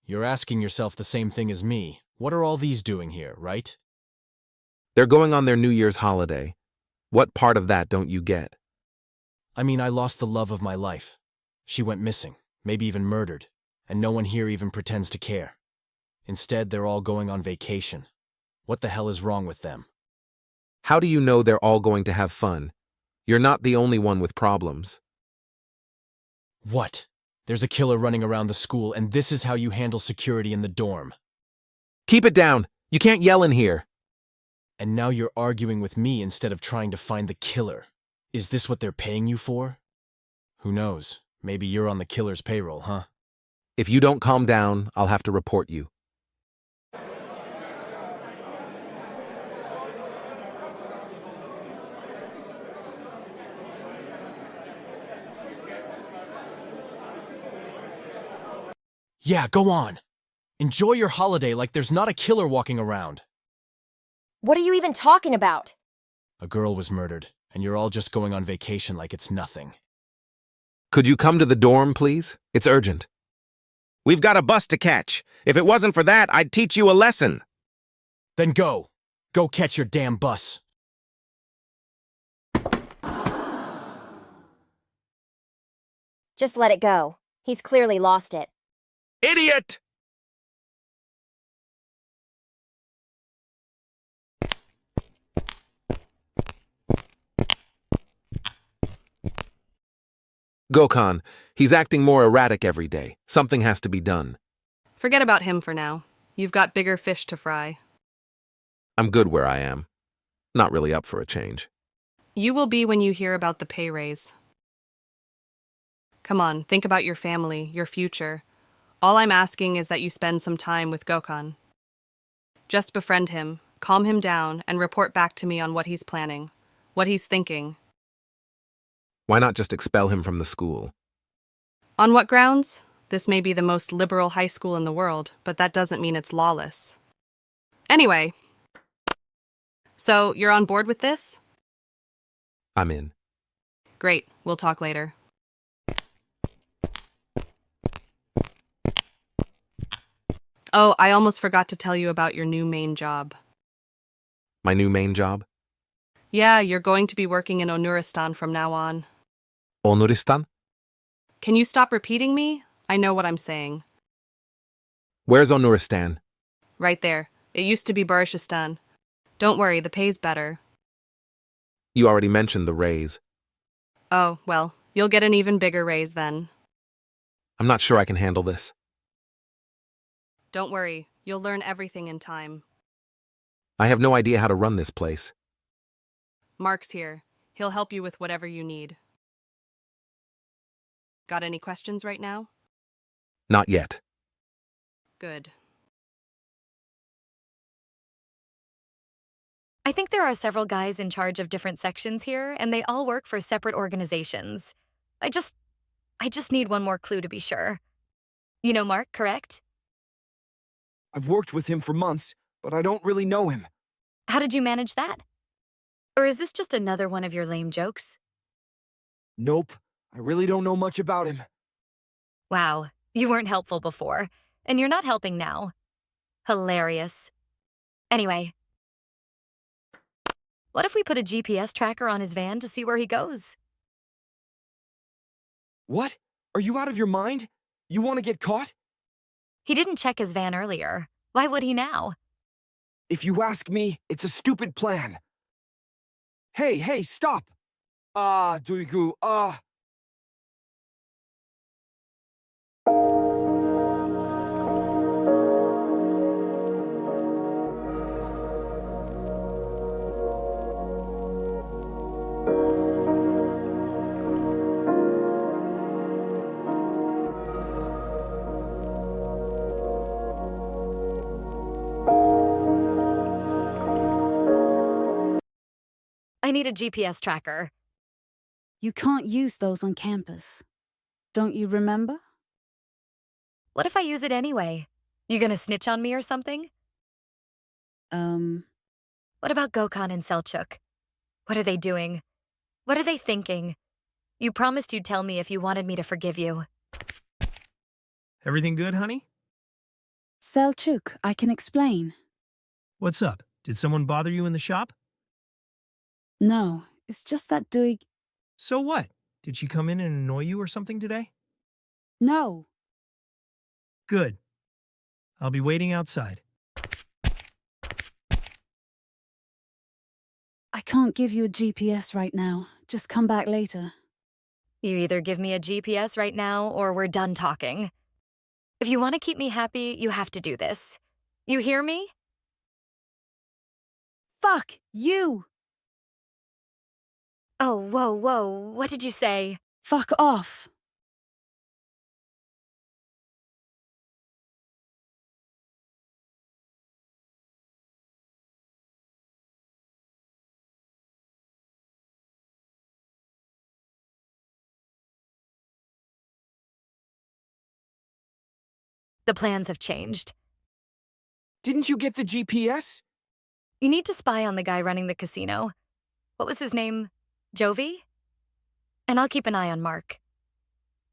You're asking yourself the same thing as me. What are all these doing here, right? They're going on their New Year's holiday. What part of that don't you get? I mean, I lost the love of my life. She went missing, maybe even murdered, and no one here even pretends to care. Instead, they're all going on vacation. What the hell is wrong with them? How do you know they're all going to have fun? You're not the only one with problems. What? There's a killer running around the school, and this is how you handle security in the dorm. Keep it down. You can't yell in here. And now you're arguing with me instead of trying to find the killer. Is this what they're paying you for? Who knows? Maybe you're on the killer's payroll, huh? If you don't calm down, I'll have to report you. Yeah, go on. Enjoy your holiday like there's not a killer walking around. What are you even talking about? A girl was murdered, and you're all just going on vacation like it's nothing. Could you come to the dorm, please? It's urgent. We've got a bus to catch. If it wasn't for that, I'd teach you a lesson. Then go. Go catch your damn bus. Just let it go. He's clearly lost it. Idiot! Gokhan, he's acting more erratic every day. Something has to be done. Forget about him for now. You've got bigger fish to fry. I'm good where I am. Not really up for a change. You will be when you hear about the pay raise. Come on, think about your family, your future. All I'm asking is that you spend some time with Gokhan. Just befriend him, calm him down, and report back to me on what he's planning, what he's thinking. Why not just expel him from the school? On what grounds? This may be the most liberal high school in the world, but that doesn't mean it's lawless. Anyway, so you're on board with this? I'm in. Great, we'll talk later. Oh, I almost forgot to tell you about your new main job. My new main job? Yeah, you're going to be working in Onuristan from now on. Onuristan? Can you stop repeating me? I know what I'm saying. Where's Onuristan? Right there. It used to be Barishistan. Don't worry, the pay's better. You already mentioned the raise. Oh, well, you'll get an even bigger raise then. I'm not sure I can handle this. Don't worry, you'll learn everything in time. I have no idea how to run this place. Mark's here. He'll help you with whatever you need. Got any questions right now? Not yet. Good. I think there are several guys in charge of different sections here, and they all work for separate organizations. I just need one more clue to be sure. You know Mark, correct? I've worked with him for months, but I don't really know him. How did you manage that? Or is this just another one of your lame jokes? Nope, I really don't know much about him. Wow, you weren't helpful before, and you're not helping now. Hilarious. Anyway, what if we put a GPS tracker on his van to see where he goes? What? Are you out of your mind? You want to get caught? He didn't check his van earlier. Why would he now? If you ask me, it's a stupid plan. Hey, stop! Duygu, I need a GPS tracker. You can't use those on campus. Don't you remember? What if I use it anyway? You gonna snitch on me or something? What about Gokhan and Selcuk? What are they doing? What are they thinking? You promised you'd tell me if you wanted me to forgive you. Everything good, honey? Selcuk, I can explain. What's up? Did someone bother you in the shop? No, it's just that Duygu... So what? Did she come in and annoy you or something today? No. Good. I'll be waiting outside. I can't give you a GPS right now. Just come back later. You either give me a GPS right now or we're done talking. If you want to keep me happy, you have to do this. You hear me? Fuck you! Oh, whoa, what did you say? Fuck off! The plans have changed. Didn't you get the GPS? You need to spy on the guy running the casino. What was his name? Jovi? And I'll keep an eye on Mark.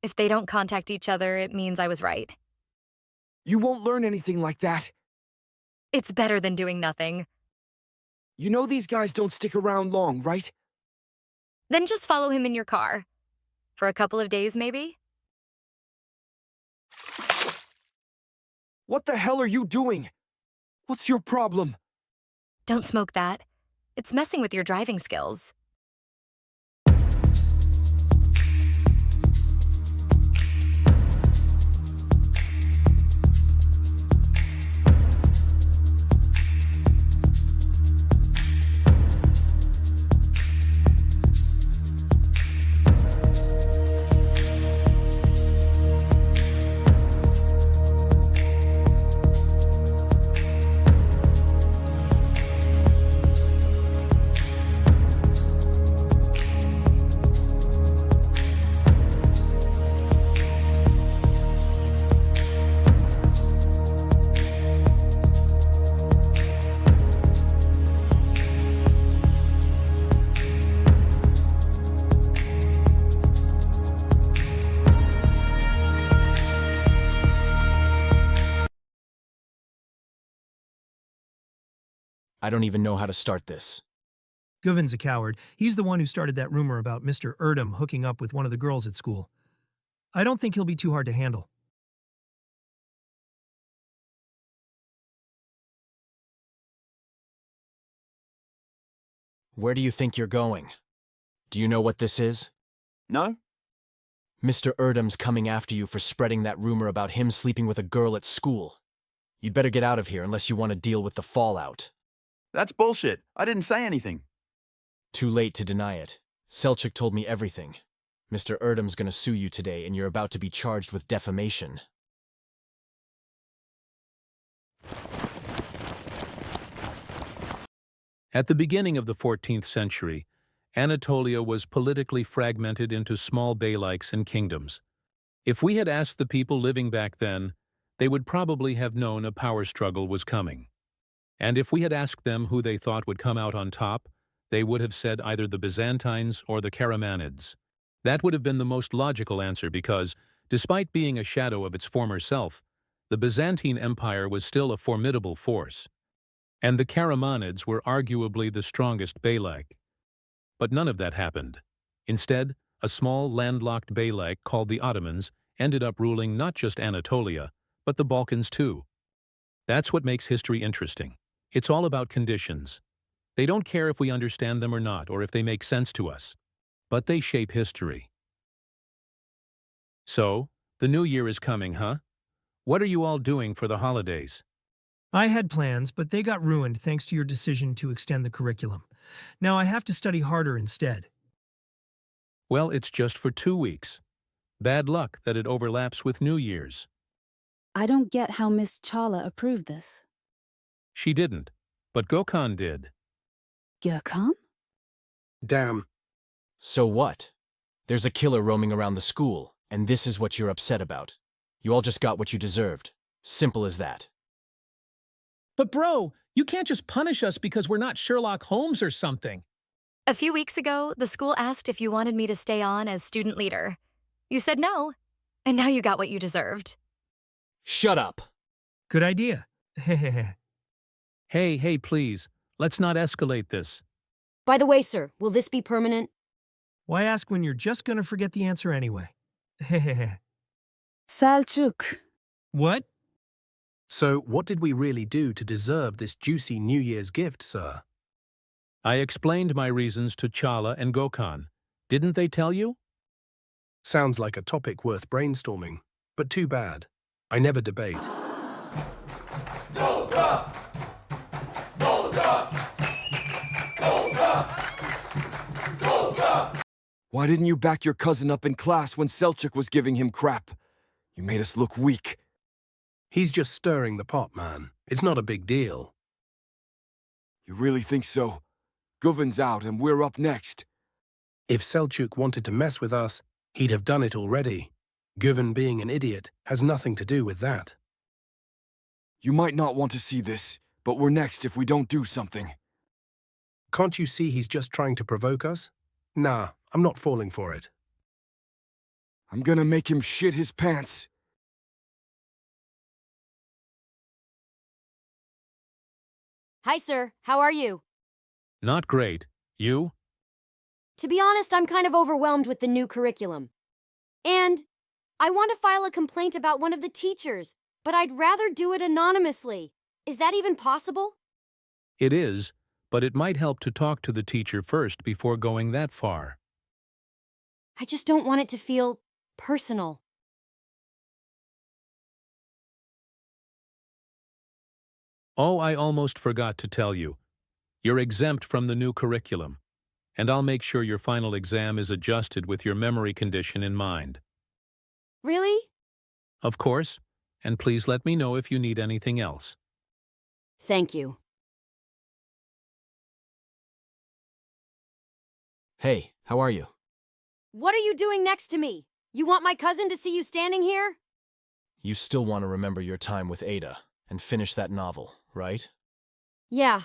If they don't contact each other, it means I was right. You won't learn anything like that. It's better than doing nothing. You know these guys don't stick around long, right? Then just follow him in your car. For a couple of days, maybe? What the hell are you doing? What's your problem? Don't smoke that. It's messing with your driving skills. I don't even know how to start this. Guvin's a coward. He's the one who started that rumor about Mr. Erdem hooking up with one of the girls at school. I don't think he'll be too hard to handle. Where do you think you're going? Do you know what this is? No? Mr. Erdem's coming after you for spreading that rumor about him sleeping with a girl at school. You'd better get out of here unless you want to deal with the fallout. That's bullshit. I didn't say anything. Too late to deny it. Selcuk told me everything. Mr. Erdem's gonna sue you today, and you're about to be charged with defamation. At the beginning of the 14th century, Anatolia was politically fragmented into small beyliks and kingdoms. If we had asked the people living back then, they would probably have known a power struggle was coming. And if we had asked them who they thought would come out on top, they would have said either the Byzantines or the Karamanids. That would have been the most logical answer because, despite being a shadow of its former self, the Byzantine Empire was still a formidable force. And the Karamanids were arguably the strongest beylik. But none of that happened. Instead, a small landlocked beylik called the Ottomans ended up ruling not just Anatolia, but the Balkans too. That's what makes history interesting. It's all about conditions. They don't care if we understand them or not, or if they make sense to us. But they shape history. So, the new year is coming, huh? What are you all doing for the holidays? I had plans, but they got ruined thanks to your decision to extend the curriculum. Now I have to study harder instead. Well, it's just for 2 weeks. Bad luck that it overlaps with New Year's. I don't get how Miss Chala approved this. She didn't, but Gökhan did. Gökhan? Damn. So what? There's a killer roaming around the school, and this is what you're upset about. You all just got what you deserved. Simple as that. But bro, you can't just punish us because we're not Sherlock Holmes or something. A few weeks ago, the school asked if you wanted me to stay on as student leader. You said no, and now you got what you deserved. Shut up! Good idea. Hehehe. Hey, please. Let's not escalate this. By the way, sir, will this be permanent? Why ask when you're just gonna forget the answer anyway? Hehehe. Selcuk. What? So, what did we really do to deserve this juicy New Year's gift, sir? I explained my reasons to Cagla and Gökhan. Didn't they tell you? Sounds like a topic worth brainstorming, but too bad. I never debate. Why didn't you back your cousin up in class when Selcuk was giving him crap? You made us look weak. He's just stirring the pot, man. It's not a big deal. You really think so? Guven's out and we're up next. If Selcuk wanted to mess with us, he'd have done it already. Guven being an idiot has nothing to do with that. You might not want to see this, but we're next if we don't do something. Can't you see he's just trying to provoke us? Nah, I'm not falling for it. I'm gonna make him shit his pants. Hi, sir. How are you? Not great. You? To be honest, I'm kind of overwhelmed with the new curriculum. And I want to file a complaint about one of the teachers, but I'd rather do it anonymously. Is that even possible? It is, but it might help to talk to the teacher first before going that far. I just don't want it to feel personal. Oh, I almost forgot to tell you. You're exempt from the new curriculum, and I'll make sure your final exam is adjusted with your memory condition in mind. Really? Of course, and please let me know if you need anything else. Thank you. Hey, how are you? What are you doing next to me? You want my cousin to see you standing here? You still want to remember your time with Ada and finish that novel, right? Yeah,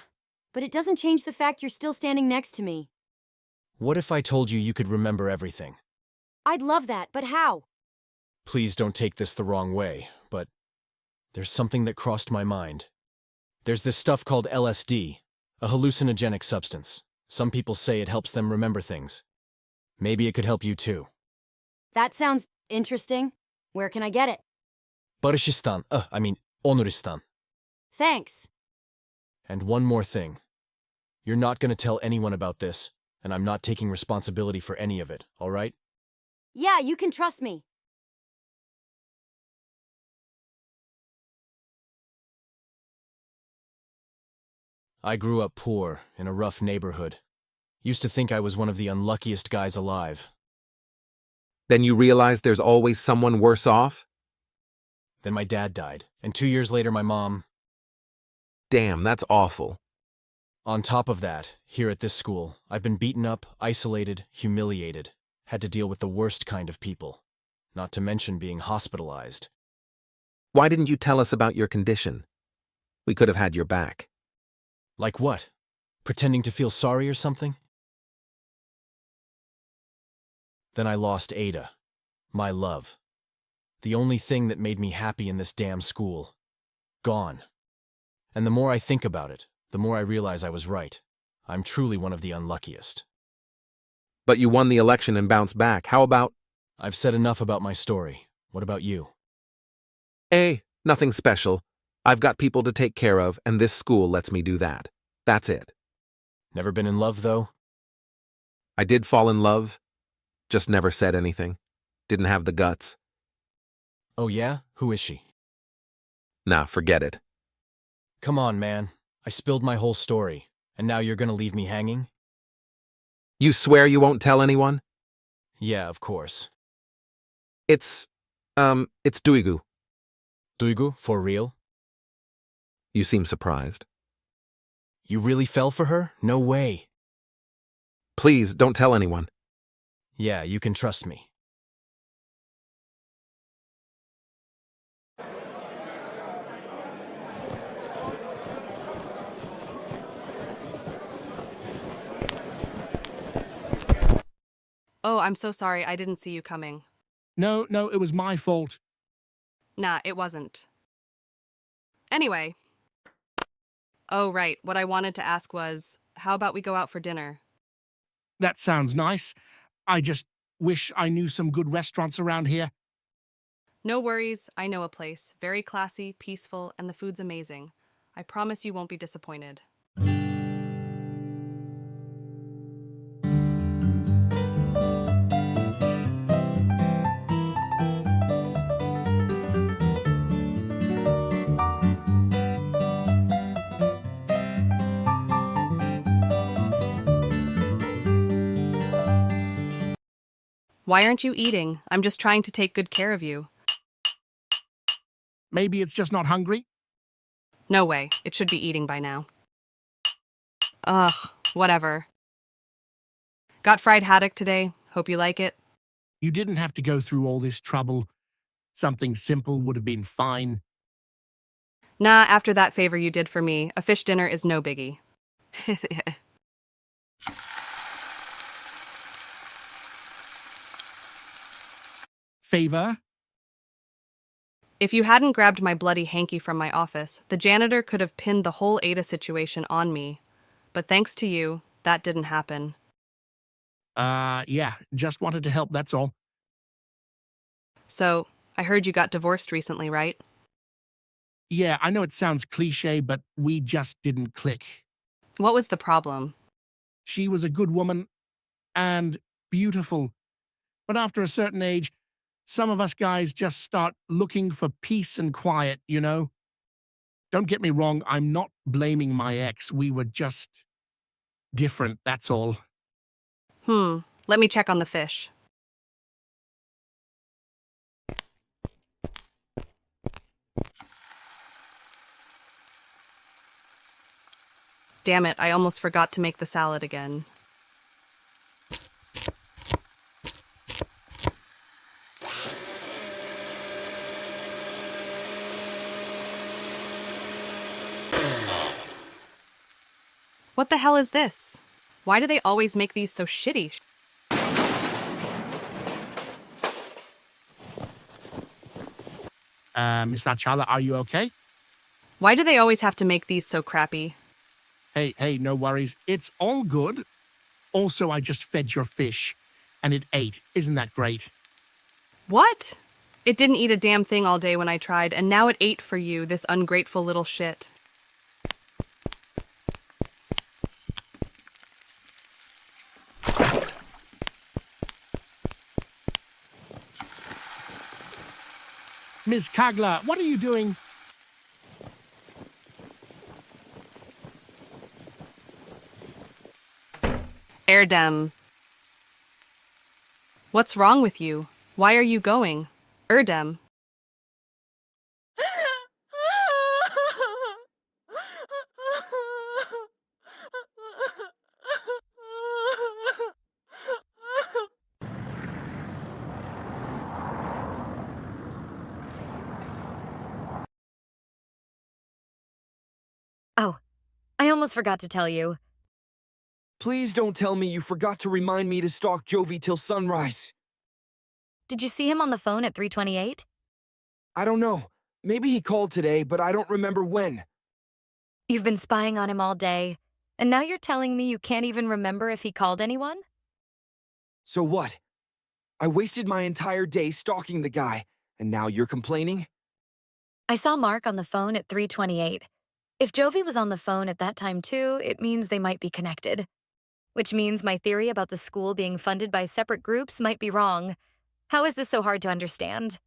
but it doesn't change the fact you're still standing next to me. What if I told you you could remember everything? I'd love that, but how? Please don't take this the wrong way, but there's something that crossed my mind. There's this stuff called LSD, a hallucinogenic substance. Some people say it helps them remember things. Maybe it could help you too. That sounds interesting. Where can I get it? Barışistan, Onuristan. Thanks. And one more thing. You're not going to tell anyone about this, and I'm not taking responsibility for any of it, all right? Yeah, you can trust me. I grew up poor, in a rough neighborhood. Used to think I was one of the unluckiest guys alive. Then you realize there's always someone worse off? Then my dad died, and 2 years later my mom... Damn, that's awful. On top of that, here at this school, I've been beaten up, isolated, humiliated, had to deal with the worst kind of people, not to mention being hospitalized. Why didn't you tell us about your condition? We could have had your back. Like what? Pretending to feel sorry or something? Then I lost Ada, my love. The only thing that made me happy in this damn school. Gone. And the more I think about it, the more I realize I was right. I'm truly one of the unluckiest. But you won the election and bounced back. How about... I've said enough about my story. What about you? Nothing special. I've got people to take care of, and this school lets me do that. That's it. Never been in love, though? I did fall in love. Just never said anything. Didn't have the guts. Oh yeah? Who is she? Nah, forget it. Come on, man. I spilled my whole story, and now you're gonna leave me hanging? You swear you won't tell anyone? Yeah, of course. It's Duygu. Duygu, for real? You seem surprised. You really fell for her? No way. Please, don't tell anyone. Yeah, you can trust me. Oh, I'm so sorry. I didn't see you coming. No, it was my fault. Nah, it wasn't. Anyway. Oh, right. What I wanted to ask was, how about we go out for dinner? That sounds nice. I just wish I knew some good restaurants around here. No worries, I know a place. Very classy, peaceful, and the food's amazing. I promise you won't be disappointed. Why aren't you eating? I'm just trying to take good care of you. Maybe it's just not hungry? No way. It should be eating by now. Ugh, whatever. Got fried haddock today. Hope you like it. You didn't have to go through all this trouble. Something simple would have been fine. Nah, after that favor you did for me, a fish dinner is no biggie. Favor? If you hadn't grabbed my bloody hanky from my office, the janitor could have pinned the whole Ada situation on me. But thanks to you, that didn't happen. Yeah, just wanted to help, that's all. So, I heard you got divorced recently, right? Yeah, I know it sounds cliche, but we just didn't click. What was the problem? She was a good woman and beautiful. But after a certain age, some of us guys just start looking for peace and quiet, you know? Don't get me wrong, I'm not blaming my ex. We were just different, that's all. Let me check on the fish. Damn it, I almost forgot to make the salad again. What the hell is this? Why do they always make these so shitty? Miss Nachala, are you okay? Why do they always have to make these so crappy? Hey, no worries. It's all good. Also, I just fed your fish, and it ate. Isn't that great? What? It didn't eat a damn thing all day when I tried, and now it ate for you, this ungrateful little shit. Ms. Cagla, what are you doing? Erdem. What's wrong with you? Why are you going? Erdem. Oh, I almost forgot to tell you. Please don't tell me you forgot to remind me to stalk Jovi till sunrise. Did you see him on the phone at 3:28? I don't know. Maybe he called today, but I don't remember when. You've been spying on him all day, and now you're telling me you can't even remember if he called anyone? So what? I wasted my entire day stalking the guy, and now you're complaining? I saw Mark on the phone at 3:28. If Jovi was on the phone at that time too, it means they might be connected. Which means my theory about the school being funded by separate groups might be wrong. How is this so hard to understand?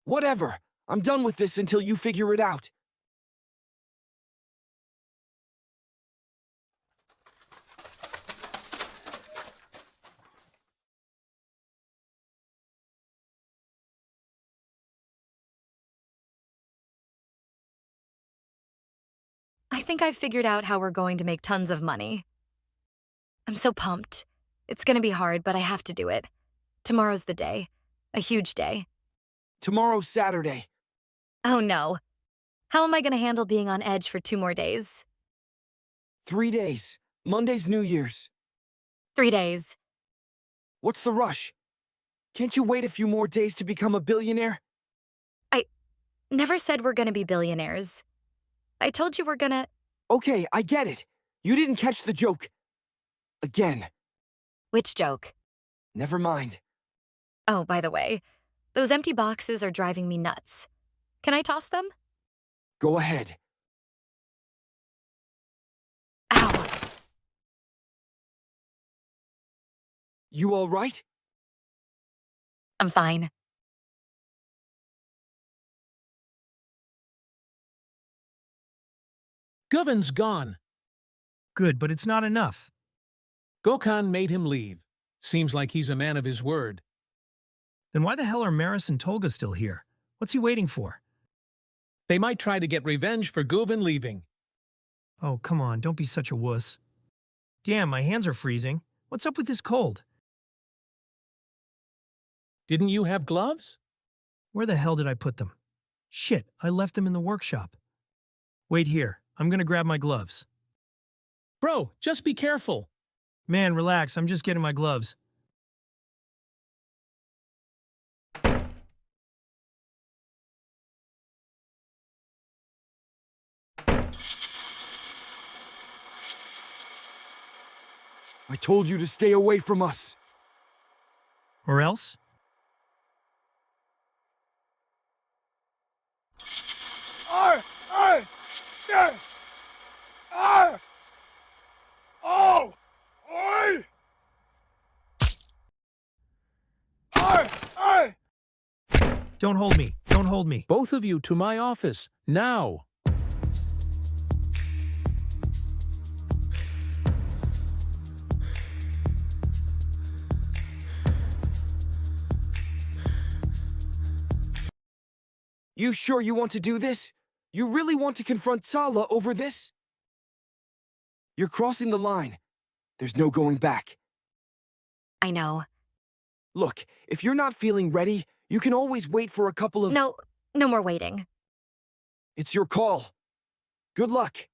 Whatever. I'm done with this until you figure it out. I think I've figured out how we're going to make tons of money. I'm so pumped. It's gonna be hard, but I have to do it. Tomorrow's the day. A huge day. Tomorrow's Saturday. Oh no. How am I gonna handle being on edge for 2 more days? 3 days. Monday's New Year's. 3 days. What's the rush? Can't you wait a few more days to become a billionaire? Never said we're gonna be billionaires. I told you we're gonna... Okay, I get it. You didn't catch the joke. Again. Which joke? Never mind. Oh, by the way, those empty boxes are driving me nuts. Can I toss them? Go ahead. Ow. You all right? I'm fine. Govin's gone. Good, but it's not enough. Gokhan made him leave. Seems like he's a man of his word. Then why the hell are Maris and Tolga still here? What's he waiting for? They might try to get revenge for Govin leaving. Oh, come on, don't be such a wuss. Damn, my hands are freezing. What's up with this cold? Didn't you have gloves? Where the hell did I put them? Shit, I left them in the workshop. Wait here, I'm gonna grab my gloves. Bro, just be careful. Man, relax, I'm just getting my gloves. I told you to stay away from us. Or else? Don't hold me. Don't hold me. Both of you to my office, now. You sure you want to do this? You really want to confront Sala over this? You're crossing the line. There's no going back. I know. Look, if you're not feeling ready, you can always wait for a couple of... No more waiting. It's your call. Good luck.